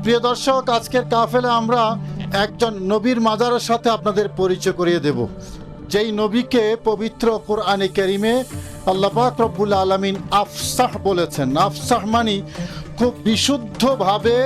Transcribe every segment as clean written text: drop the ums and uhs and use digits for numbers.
প্রিয় দর্শক, আজকের কাফেলে আমরা একজন নবীর মাজারের সাথে আপনাদের পরিচয় করিয়ে দেব, যেই নবীকে পবিত্র কোরআনে কারিমে আল্লাহ পাক রব্বুল আলামিন আফসাহ বলেছেন। আফসাহ মানে খুব বিশুদ্ধভাবে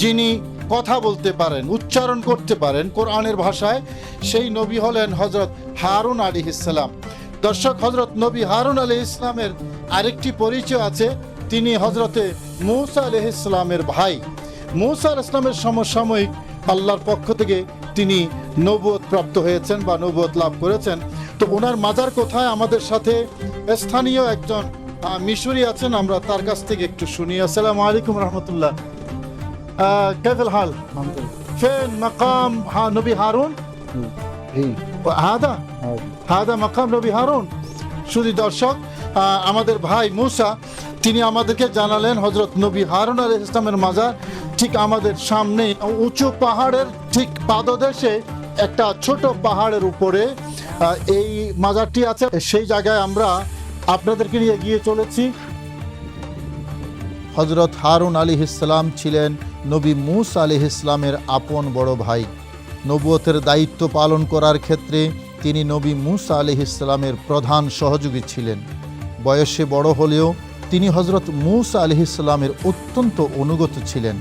যিনি কথা বলতে পারেন, উচ্চারণ করতে পারেন কোরআনের ভাষায়, সেই নবী হলেন হযরত হারুন আলাইহিস সালাম। দর্শক, হযরত নবী হারুন আলাইহিস সালামের আরেকটি পরিচয় আছে, তিনি হযরতে মূসা আলাইহিস সালামের ভাই। মূসা আলাইহিস সালামের সমসাময়িক আল্লাহর পক্ষ থেকে তিনি নবুয়ত প্রাপ্ত হয়েছেন বা নবুয়ত লাভ করেছেন। তো ওনার মাজার কোথায়, আমাদের সাথে স্থানীয় একজন মিশরি আছেন, আমরা তার কাছ থেকে একটু শুনি। আসসালামু আলাইকুম রহমতুল্লাহ। كيف الحال؟ فين مقام نبي هارون؟ هذا مقام نبي هارون। শুধু দর্শক, আমাদের ভাই মূসা তিনি আমাদেরকে জানালেন হযরত নবী হারুন আলাইহিস সালামের মাজার ঠিক আমাদের সামনে উঁচু পাহাড়ের ঠিক পাদদেশে একটা ছোট পাহাড়ের উপরে এই মাজারটি আছে। সেই জায়গায় আমরা আপনাদেরকে নিয়ে এগিয়ে চলেছি। হযরত হারুন আলাইহিস সালাম ছিলেন নবী মূসা আলাইহিস সালামের আপন বড় ভাই। নবুয়তের দায়িত্ব পালন করার ক্ষেত্রে তিনি নবী মূসা আলাইহিস সালামের প্রধান সহযোগী ছিলেন। বয়সে বড় হলেও তিনি হযরত মূসা আলাইহিস সালামের অত্যন্ত অনুগত ছিলেন।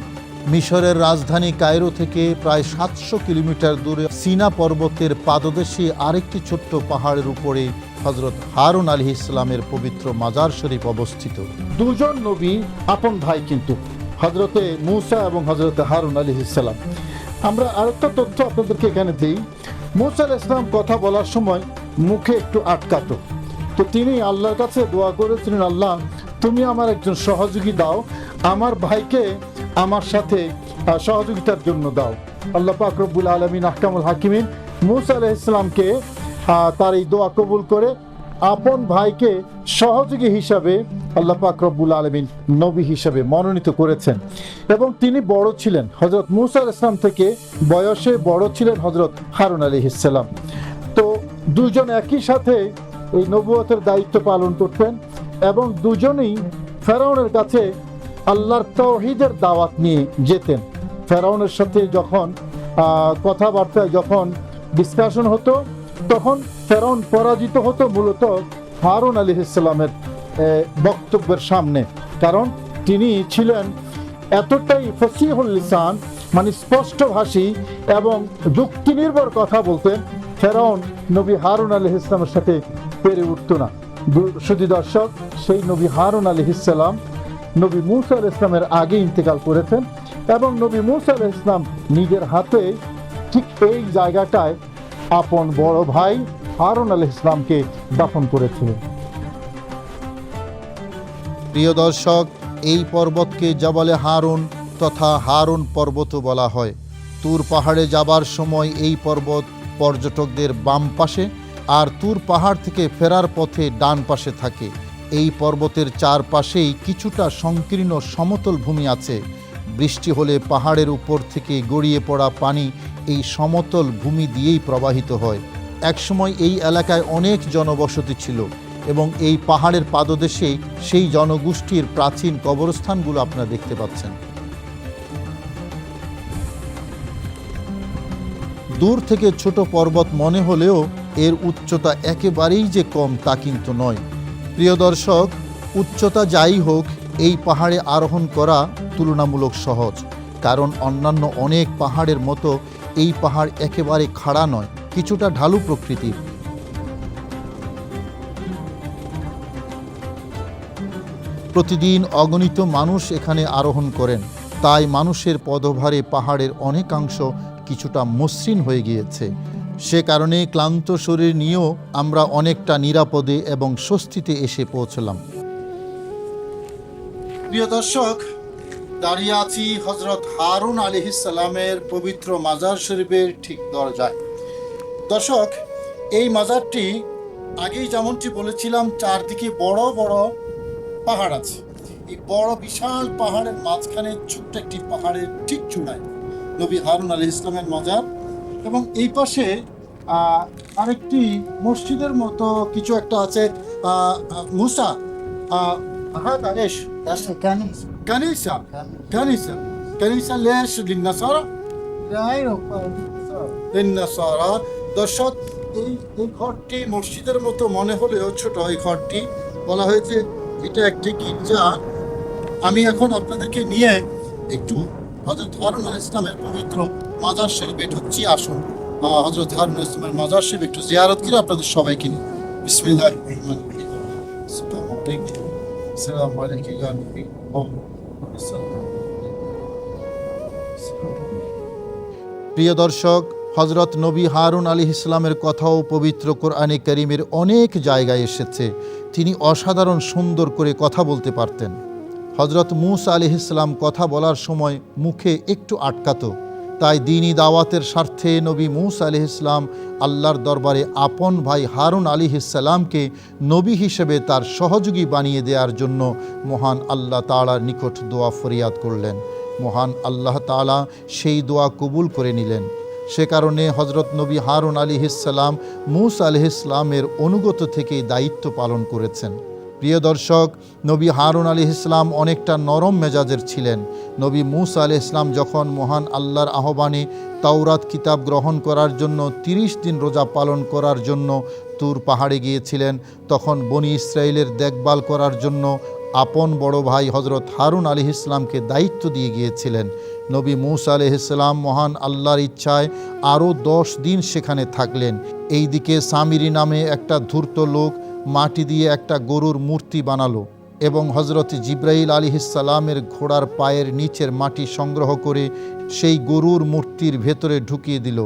মিশরের রাজধানী কায়রো থেকে প্রায় 700 কিলোমিটার দূরে সিনা পর্বতের পাদদেশে আরেকটি ছোট্ট পাহাড়ের উপরে হযরত হারুন আলাইহিস সালামের পবিত্র মাজার শরীফ অবস্থিত। দুজন নবী আপন ভাই, কিন্তু হযরতে মূসা এবং হযরতে হারুন আলাইহিস সালাম। আমরা আরেকটা তথ্য আপনাদেরকে এখানে দিই। মূসা আলাইহিস সালাম কথা বলার সময় মুখে একটু আটকাতো, তো তিনি আল্লাহর কাছে দোয়া করেছিলেন, আল্লাহ তুমি আমার একজন সহযোগী দাও, আমার ভাইকে আমার সাথে সহযোগিতার জন্য দাও। আল্লাহ পাক রব্বুল আলামিন আহকামুল হাকিমিন মূসা আলাইহিস সালামকে তার এই দোয়া কবুল করে আপন ভাইকে সহযোগী হিসাবে আল্লাহ পাক রব্বুল আলামিন নবী হিসাবে মনোনীত করেছেন। এবং তিনি বড় ছিলেন, হযরত মূসা আলাইহিস সালাম থেকে বয়সে বড় ছিলেন হযরত হারুন আলাইহিস সালাম। তো দুজন একই সাথে এই নবুয়তের দায়িত্ব পালন করতেন এবং দুজনেই ফেরাউনের কাছে আল্লাহর তাওহীদের দাওয়াত নিয়ে যেতেন। ফেরাউনের সাথে যখন কথাবার্তা, যখন ডিসকাশন হতো, তখন ফেরাউন পরাজিত হতো মূলত হারুন আলাইহিস সালামের বক্তব্যের সামনে, কারণ তিনি ছিলেন এতটাই ফসিহুল লিসান, মানে স্পষ্টভাষী এবং যুক্তি নির্ভর কথা বলতেন, ফেরাউন নবী হারুন আলাইহিস সালামের সাথে পেরে উঠত না। শুধু দর্শক, সেই নবী হারুন আলাইহিস সালাম নবী মূসা আলাইহিস সালামের আগে ইন্তেকাল করেছেন এবং নবী মূসা আলাইহিস সালাম নিজের হাতে ঠিক এই জায়গাটায় আপন বড় ভাই হারুন আলাইহিস সালামকে দাফন করেছিলেন। প্রিয় দর্শক, এই পর্বতকে জাবালে হারুন তথা হারুন পর্বতও বলা হয়। তুর পাহাড়ে যাবার সময় এই পর্বত পর্যটকদের বাম পাশে আর তুর পাহাড় থেকে ফেরার পথে ডান পাশে থাকে। এই পর্বতের চারপাশেই কিছুটা সংকীর্ণ সমতল ভূমি আছে। বৃষ্টি হলে পাহাড়ের উপর থেকে গড়িয়ে পড়া পানি এই সমতল ভূমি দিয়েই প্রবাহিত হয়। একসময় এই এলাকায় অনেক জনবসতি ছিল এবং এই পাহাড়ের পাদদেশে সেই জনগোষ্ঠীর প্রাচীন কবরস্থানগুলো আপনারা দেখতে পাচ্ছেন। দূর থেকে ছোট পর্বত মনে হলেও এর উচ্চতা একেবারেই যে কম তা কিন্তু নয়। প্রিয় দর্শক, উচ্চতা যাই হোক, এই পাহাড়ে আরোহণ করা তুলনামূলক সহজ, কারণ অন্যান্য অনেক পাহাড়ের মতো এই পাহাড় একেবারে খাড়া নয়, কিছুটা ঢালু প্রকৃতির। প্রতিদিন অগণিত মানুষ এখানে আরোহণ করেন, তাই মানুষের পদভারে পাহাড়ের অনেকাংশ কিছুটা মসৃণ হয়ে গিয়েছে। সে কারণে ক্লান্ত শরীর নিয়েও আমরা অনেকটা নিরাপদে এবং স্বস্তিতে এসে পৌঁছলাম। প্রিয় দর্শক, দাঁড়িয়ে আছি হযরত হারুন আলাইহিস সালামের পবিত্র মাজার শরীফের ঠিক দরজায়। দর্শক, এই মাজারটি আগেই যেমনটি বলেছিলাম, চারদিকে বড় বড় পাহাড় আছে। এই বড় বিশাল পাহাড়ের মাঝখানে ছোট্ট একটি পাহাড়ের ঠিক চূড়ায় নবী হারুন আলাইহিস সালামের মাজার, এবং এই পাশে আরেকটি মসজিদের মতো কিছু একটা আছে। মূসা, الكنيسة ليش للنصارى؟ ايوه للنصارى দর্শক এই ঘরটি মসজিদের মতো মনে হলেও ছোট। এই ঘরটি বলা হয়েছে এটা একটি গির্জা। আমি এখন আপনাদেরকে নিয়ে একটু হযরত হারুন আলাইহিস সালামের পবিত্র মাজার শরীফে ঢুকছি। আসুন হযরত হারুন আলাইহিস সালামের মাজার শরীফ একটু জিয়ারত করে আপনাদের সবাইকে নিয়ে। বিসমিল্লাহির রহমানির রহিম। আসসালামু আলাইকুম ইয়া নবী। প্রিয় দর্শক, হজরত নবী হারুন আলাইহিস সালামের কথাও পবিত্র কোরআনে কারীমের অনেক জায়গায় এসেছে। তিনি অসাধারণ সুন্দর করে কথা বলতে পারতেন। হজরত মূসা আলাইহিস সালাম কথা বলার সময় মুখে একটু আটকাতো, তাই দ্বীনি দাওয়াতের স্বার্থে নবী মূসা আলাইহিস সালাম আল্লাহর দরবারে আপন ভাই হারুন আলাইহিস সালামকে নবী হিসেবে তার সহযোগী বানিয়ে দেওয়ার জন্য মহান আল্লাহ তাআলার নিকট দোয়া ফরিয়াদ করলেন। মহান আল্লাহ তাআলা সেই দোয়া কবুল করে নিলেন। সে কারণে হজরত নবী হারুন আলাইহিস সালাম মূসা আলাইহিস সালামের অনুগত থেকেই দায়িত্ব পালন করেছেন। প্রিয় দর্শক, নবী হারুন আলাইহিস সালাম অনেকটা নরম মেজাজের ছিলেন। নবী মূসা আলাইহিস সালাম যখন মহান আল্লাহর আহ্বানে তাওরাত কিতাব গ্রহণ করার জন্য 30 দিন রোজা পালন করার জন্য তুর পাহাড়ে গিয়েছিলেন, তখন বনি ইসরায়েলের দেখভাল করার জন্য আপন বড় ভাই হজরত হারুন আলাইহিস সালামকে দায়িত্ব দিয়ে গিয়েছিলেন। নবী মূসা আলাইহিস সালাম মহান আল্লাহর ইচ্ছায় আরও 10 দিন সেখানে থাকলেন। এইদিকে সামিরি নামে একটা ধূর্ত লোক মাটি দিয়ে একটা গরুর মূর্তি বানালো এবং হজরত জিব্রাইল আলাইহিস সালামের ঘোড়ার পায়ের নিচের মাটি সংগ্রহ করে সেই গরুর মূর্তির ভেতরে ঢুকিয়ে দিল।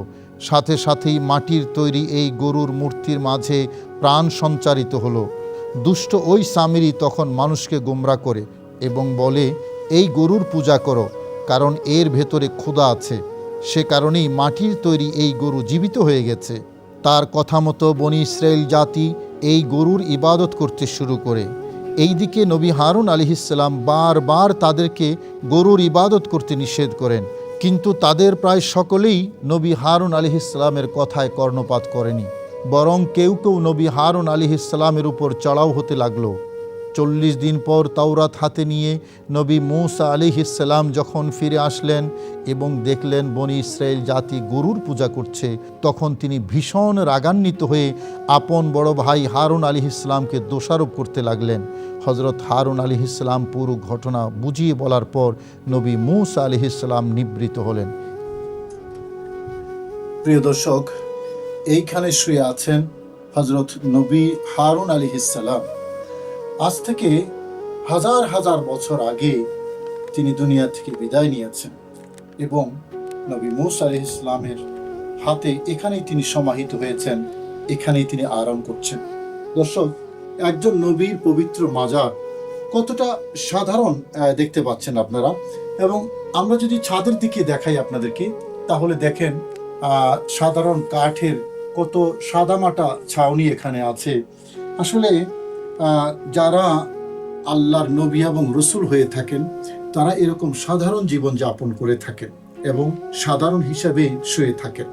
সাথে সাথেই মাটির তৈরি এই গরুর মূর্তির মাঝে প্রাণ সঞ্চারিত হলো। দুষ্ট ওই সামিরি তখন মানুষকে গোমরা করে এবং বলে, এই গরুর পূজা করো, কারণ এর ভেতরে ক্ষুধা আছে। সে কারণেই মাটির তৈরি এই গরু জীবিত হয়ে গেছে। তার কথা মতো বনি ইসরায়েল জাতি এই গরুর ইবাদত করতে শুরু করে। এইদিকে নবী হারুন আলাইহিস সালাম বারবার তাদেরকে গরুর ইবাদত করতে নিষেধ করেন, কিন্তু তাদের প্রায় সকলেই নবী হারুন আলাইহিস সালামের কথায় কর্ণপাত করেনি, বরং কেউ কেউ নবী হারুন আলাইহিস সালামের উপর চড়াও হতে লাগলো। 40 দিন পর তাওরাত হাতে নিয়ে নবী মূসা আলাইহিস সালাম যখন ফিরে আসলেন এবং দেখলেন বনি ইসরায়েল জাতি গরুর পূজা করছে, তখন তিনি ভীষণ রাগান্বিত হয়ে আপন বড় ভাই হারুন আলাইহিস সালামকে দোষারোপ করতে লাগলেন। হজরত হারুন আলাইহিস সালাম পুরো ঘটনা বুঝিয়ে বলার পর নবী মূসা আলাইহিস সালাম নিবৃত হলেন। প্রিয় দর্শক, এইখানে শুয়ে আছেন হজরত নবী হারুন আলাইহিস সালাম। আজ থেকে হাজার হাজার বছর আগে তিনি দুনিয়া থেকে বিদায় নিয়েছেন এবং নবী মূসা আলাইহিস সালামের হাতে এখানেই তিনি সমাহিত হয়েছেন, এখানেই তিনি আরাম করছেন। দর্শক, একজন নবীর পবিত্র মাজার কতটা সাধারণ দেখতে পাচ্ছেন আপনারা। এবং আমরা যদি ছাদের দিকে দেখাই আপনাদেরকে, তাহলে দেখেন সাধারণ কাঠের কত সাদামাটা ছাউনি এখানে আছে। আসলে যারা আল্লাহর নবী এবং রসুল হয়ে থাকেন তারা এরকম সাধারণ জীবন যাপন করে থাকেন এবং সাধারণ হিসাবে শুয়ে থাকেন।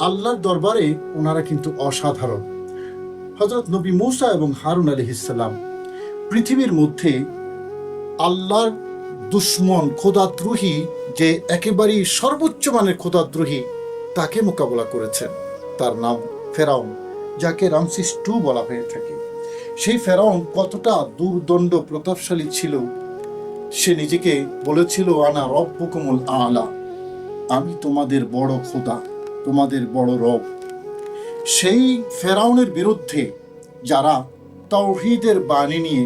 আল্লাহর দরবারে ওনারা কিন্তু অসাধারণ। হযরত নবী মূসা এবং হারুন আলাইহিস সালাম পৃথিবীর মধ্যে আল্লাহর দুশমন খোদাদ্রোহী, যে একেবারেই সর্বোচ্চ মানের খোদাদ্রোহী, তাকে মোকাবেলা করেছেন। তার নাম ফেরাউন, যাকে রামসিস II বলা হয়ে থাকে। সেই ফেরাউন কতটা দুর্দণ্ড প্রতাপশালী ছিল, সে নিজেকে বলেছিল, আনা রব্বুকুমুল আলা, আমি তোমাদের বড় খোদা, তোমাদের বড় রব। সেই ফেরাউনের বিরুদ্ধে যারা তাওহীদের বাণী নিয়ে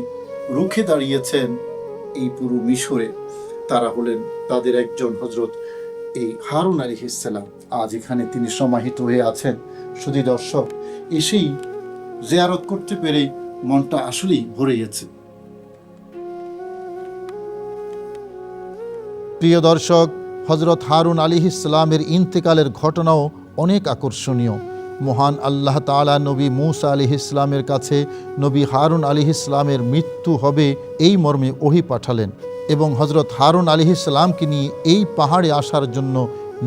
রুখে দাঁড়িয়েছেন এই পুরো মিশরে, তারা হলেন তাদের একজন হযরত এই হারুন আলাইহিস সালাম। আজ এখানে তিনি সমাহিত হয়ে আছেন। শুধু দর্শক, এসেই জিয়ারত করতে পেরে মনটা আসলেই ভরে গেছে। প্রিয় দর্শক, হযরত হারুন আলাইহিস সালামের ইন্তেকালের ঘটনাও অনেক আকর্ষণীয়। মহান আল্লাহ তাআলা নবী মূসা আলাইহিস সালামের কাছে নবী হারুন আলাইহিস সালামের মৃত্যু হবে এই মর্মে ওহী পাঠালেন এবং হযরত হারুন আলাইহিস সালামকে নিয়ে এই পাহাড়ে আসার জন্য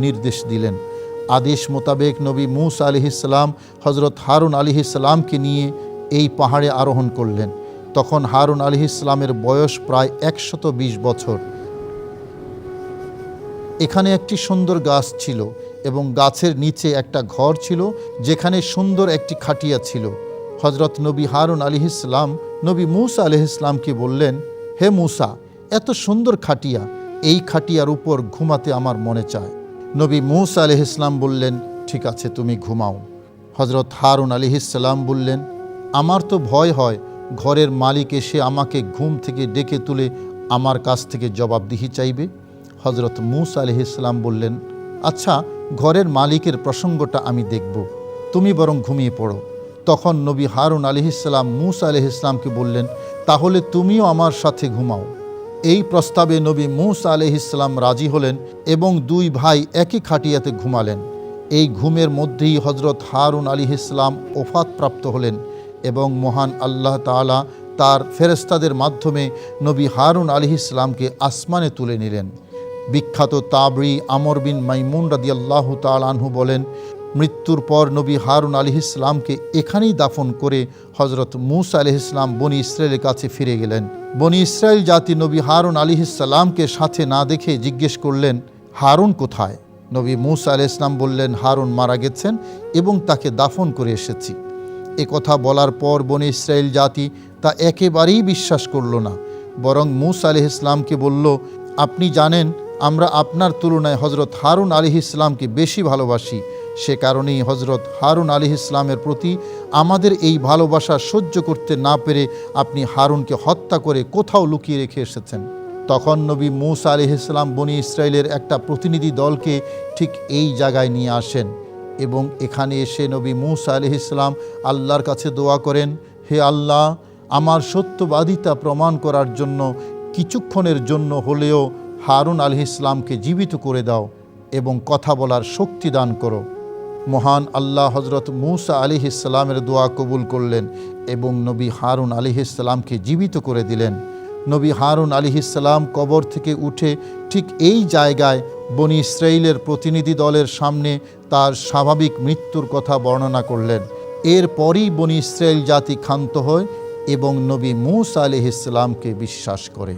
নির্দেশ দিলেন। আদেশ মোতাবেক নবী মূসা আলাইহিস সালাম হযরত হারুন আলাইহিস সালামকে নিয়ে এই পাহাড়ে আরোহণ করলেন। তখন হারুন আলাইহিস সালামের বয়স প্রায় 120 বছর। এখানে একটি সুন্দর গাছ ছিল এবং গাছের নিচে একটা ঘর ছিল, যেখানে সুন্দর একটি খাটিয়া ছিল। হজরত নবী হারুন আলাইহিসসালাম নবী মূসা আলাইহিসসালামকে বললেন, হে মূসা, এত সুন্দর খাটিয়া, এই খাটিয়ার উপর ঘুমাতে আমার মনে চায়। নবী মূসা আলাইহিসসালাম বললেন, ঠিক আছে, তুমি ঘুমাও। হজরত হারুন আলাইহিসসালাম বললেন, আমার তো ভয় হয় ঘরের মালিক এসে আমাকে ঘুম থেকে ডেকে তুলে আমার কাছ থেকে জবাবদিহি চাইবে। হজরত মূসা আলাইহিসসালাম বললেন, আচ্ছা, ঘরের মালিকের প্রসঙ্গটা আমি দেখব, তুমি বরং ঘুমিয়ে পড়ো। তখন নবী হারুন আলাইহিসসালাম মূসা আলাইহিসসালামকে বললেন, তাহলে তুমিও আমার সাথে ঘুমাও। এই প্রস্তাবে নবী মূসা আলাইহিসসালাম রাজি হলেন এবং দুই ভাই একই খাটিয়াতে ঘুমালেন। এই ঘুমের মধ্যেই হজরত হারুন আলাইহিসসালাম ওফাতপ্রাপ্ত হলেন এবং মহান আল্লাহ তাআলা তার ফেরেশতাদের মাধ্যমে নবী হারুন আলাইহিসসালামকে আসমানে তুলে নিলেন। বিখ্যাত তাবরি আমর বিন মাইমুন রাদিয়াল্লাহু তাআলা আনহু বলেন, মৃত্যুর পর নবী হারুন আলাইহিসসালামকে এখানেই দাফন করে হজরত মূসা আলাইহিসসালাম বনি ইসরায়েলের কাছে ফিরে গেলেন। বনি ইসরায়েল জাতি নবী হারুন আলাইহিসসালামকে সাথে না দেখে জিজ্ঞেস করলেন, হারুন কোথায়? নবী মূসা আলাইহিসসালাম বললেন, হারুন মারা গেছেন এবং তাকে দাফন করে এসেছি। এ কথা বলার পর বনি ইসরায়েল জাতি তা একেবারেই বিশ্বাস করল না, বরং মূসা আলাইহিসসালামকে বলল, আপনি জানেন আমরা আপনার তুলনায় হজরত হারুন আলাইহিসসালামকে বেশি ভালোবাসি, সে কারণেই হজরত হারুন আলাইহিসসালামের প্রতি আমাদের এই ভালোবাসা সহ্য করতে না পেরে আপনি হারুনকে হত্যা করে কোথাও লুকিয়ে রেখে এসেছেন। তখন নবী মূসা আলাইহিসসালাম বনি ইসরায়েলের একটা প্রতিনিধি দলকে ঠিক এই জায়গায় নিয়ে আসেন এবং এখানে এসে নবী মূসা আলাইহিসসালাম আল্লাহর কাছে দোয়া করেন, হে আল্লাহ, আমার সত্যবাদিতা প্রমাণ করার জন্য কিছুক্ষণের জন্য হলেও হারুন আলাইহিসসালামকে জীবিত করে দাও এবং কথা বলার শক্তি দান করো। মহান আল্লাহ হজরত মূসা আলাইহিসসালামের দোয়া কবুল করলেন এবং নবী হারুন আলাইহিসসালামকে জীবিত করে দিলেন। নবী হারুন আলাইহিসসালাম কবর থেকে উঠে ঠিক এই জায়গায় বনি ইসরায়েলের প্রতিনিধি দলের সামনে তার স্বাভাবিক মৃত্যুর কথা বর্ণনা করলেন। এরপরই বনি ইসরায়েল জাতি ক্ষান্ত হয় এবং নবী মূসা আলাইহিসসালামকে বিশ্বাস করে।